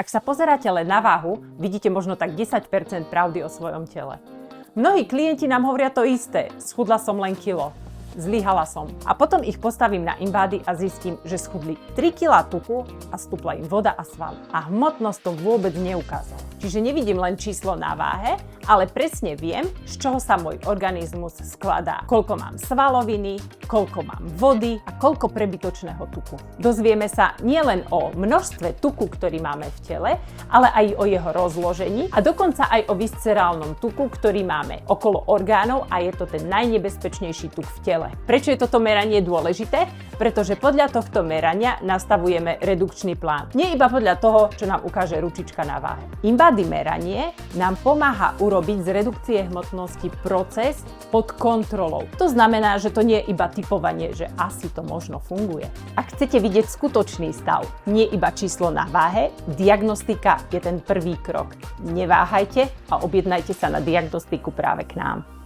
Ak sa pozeráte len na váhu, vidíte možno tak 10% pravdy o svojom tele. Mnohí klienti nám hovoria to isté. Schudla som len kilo. Zlyhala som. A potom ich postavím na Inbody a zistím, že schudli 3 kg tuku a stúpla im voda a sval. A hmotnosť to vôbec neukázala. Čiže nevidím len číslo na váhe, ale presne viem, z čoho sa môj organizmus skladá. Koľko mám svaloviny, koľko mám vody a koľko prebytočného tuku. Dozvieme sa nielen o množstve tuku, ktorý máme v tele, ale aj o jeho rozložení a dokonca aj o viscerálnom tuku, ktorý máme okolo orgánov a je to ten najnebezpečnejší tuk v tele. Prečo je toto meranie dôležité? Pretože podľa tohto merania nastavujeme redukčný plán. Nie iba podľa toho, čo nám ukáže ručička na váhe. Inbody meranie nám pomáha urobiť z redukcie hmotnosti proces pod kontrolou. To znamená, že to nie je iba tipovanie, že asi to možno funguje. Ak chcete vidieť skutočný stav, nie iba číslo na váhe, diagnostika je ten prvý krok. Neváhajte a objednajte sa na diagnostiku práve k nám.